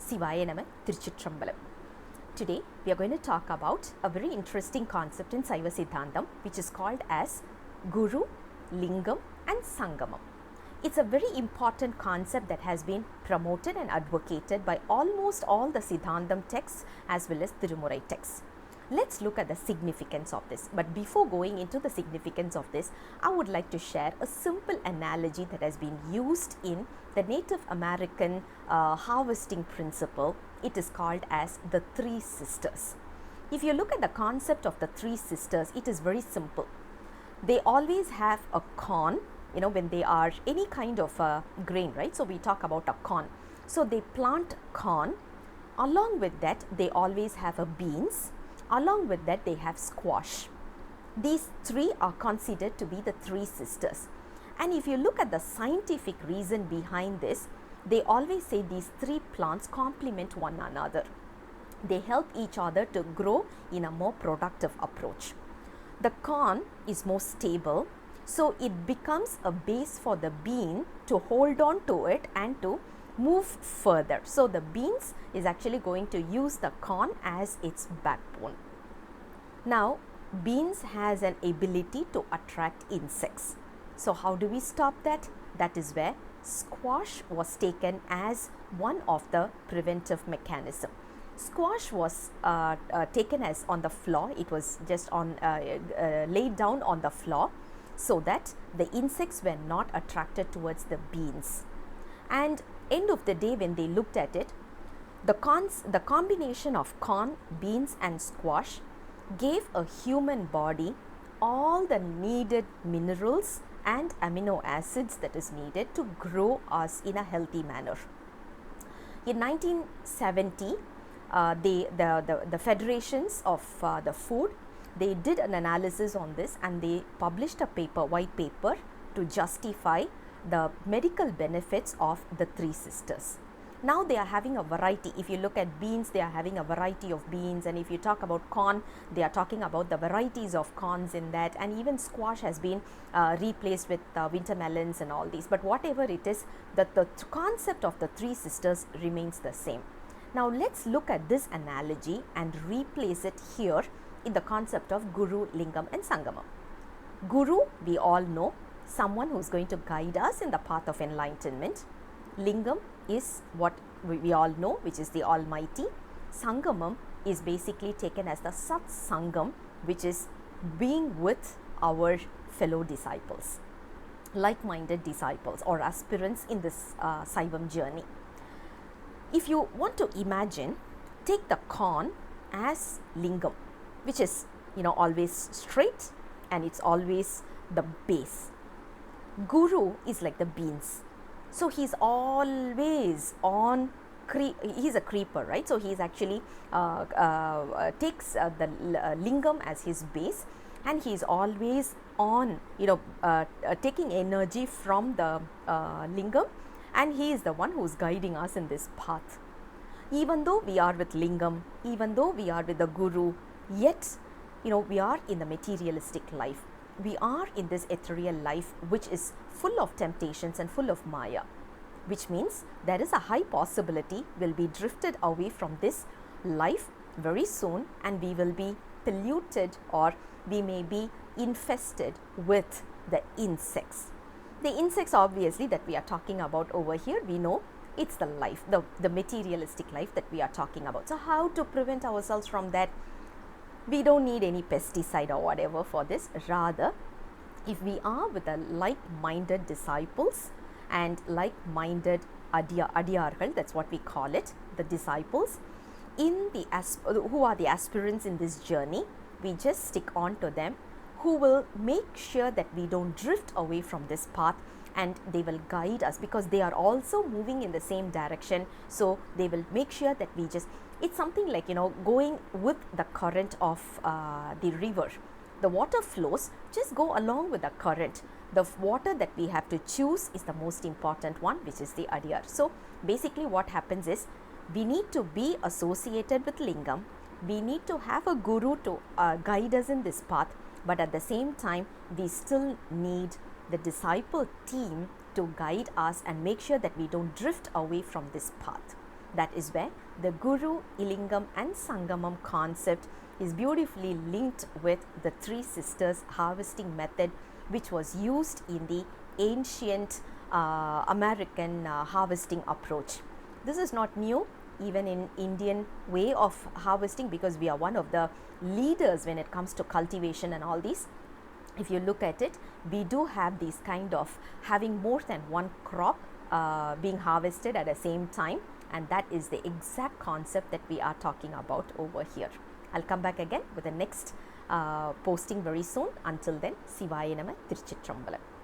Sivaya Nama Tiruchitrambalam. Today we are going to talk about a very interesting concept in Saiva Siddhantam, which is called as Guru, Lingam and Sangamam. It's a very important concept that has been promoted and advocated by almost all the Siddhantam texts as well as Tirumurai texts. Let's look at the significance of this. But before going into the significance of this, I would like to share a simple analogy that has been used in the Native American harvesting principle. It is called as the three sisters. If you look at the concept of the three sisters, it is very simple. They always have a corn, when they are any kind of grain, right? So we talk about a corn. So they plant corn. Along with that, they always have a beans. Along with that, they have squash. These three are considered to be the three sisters. And if you look at the scientific reason behind this, they always say these three plants complement one another. They help each other to grow in a more productive approach. The corn is more stable, so it becomes a base for the bean to hold on to it and to move further. So the beans is actually going to use the corn as its backbone. Now, beans has an ability to attract insects. So how do we stop that? That is where squash was taken as one of the preventive mechanism. Squash was taken as on the floor. It was just on laid down on the floor so that the insects were not attracted towards the beans. And end of the day, when they looked at it, the combination of corn, beans and squash gave a human body all the needed minerals and amino acids that is needed to grow us in a healthy manner. In 1970, the federations of the food, they did an analysis on this and they published a white paper to justify the medical benefits of the three sisters. Now they are having a variety. If you look at beans, they are having a variety of beans, and if you talk about corn, they are talking about the varieties of corns in that, and even squash has been replaced with winter melons and all these. But whatever it is, the concept of the three sisters remains the same. Now let's look at this analogy and replace it here in the concept of Guru, Lingam and Sangamam. Guru, we all know, someone who is going to guide us in the path of enlightenment. Lingam is what we all know, which is the Almighty. Sangamam is basically taken as the Sat Sangam, which is being with our fellow disciples, like-minded disciples or aspirants in this Saivam journey. If you want to imagine, take the corn as Lingam, which is always straight and it's always the base. Guru is like the beans. So he's always on, he's a creeper, right? So he's actually takes the lingam as his base, and he's always on, taking energy from the lingam, and he is the one who's guiding us in this path. Even though we are with lingam, even though we are with the guru, yet we are in the materialistic life. We are in this ethereal life which is full of temptations and full of maya, which means there is a high possibility we'll be drifted away from this life very soon, and we will be polluted, or we may be infested with the insects. The insects obviously that we are talking about over here, we know it's the life, the materialistic life that we are talking about. So how to prevent ourselves from that? We don't need any pesticide or whatever for this. Rather, if we are with the like-minded disciples and like-minded adiyargal, that's what we call it, the disciples, who are the aspirants in this journey, we just stick on to them, who will make sure that we don't drift away from this path, and they will guide us because they are also moving in the same direction. So they will make sure that we just, it's something like going with the current of the river. The water flows, just go along with the current. The water that we have to choose is the most important one, which is the adiyar. So basically what happens is, we need to be associated with lingam, we need to have a guru to guide us in this path, but at the same time we still need the disciple team to guide us and make sure that we don't drift away from this path. That is where the Guru, Lingam and Sangamam concept is beautifully linked with the three sisters harvesting method, which was used in the ancient American harvesting approach. This is not new even in Indian way of harvesting, because we are one of the leaders when it comes to cultivation and all these. If you look at it, we do have these kind of having more than one crop being harvested at the same time, and that is the exact concept that we are talking about over here. I'll come back again with the next posting very soon. Until then, Sivaya Nama, Tiruchitrambalam.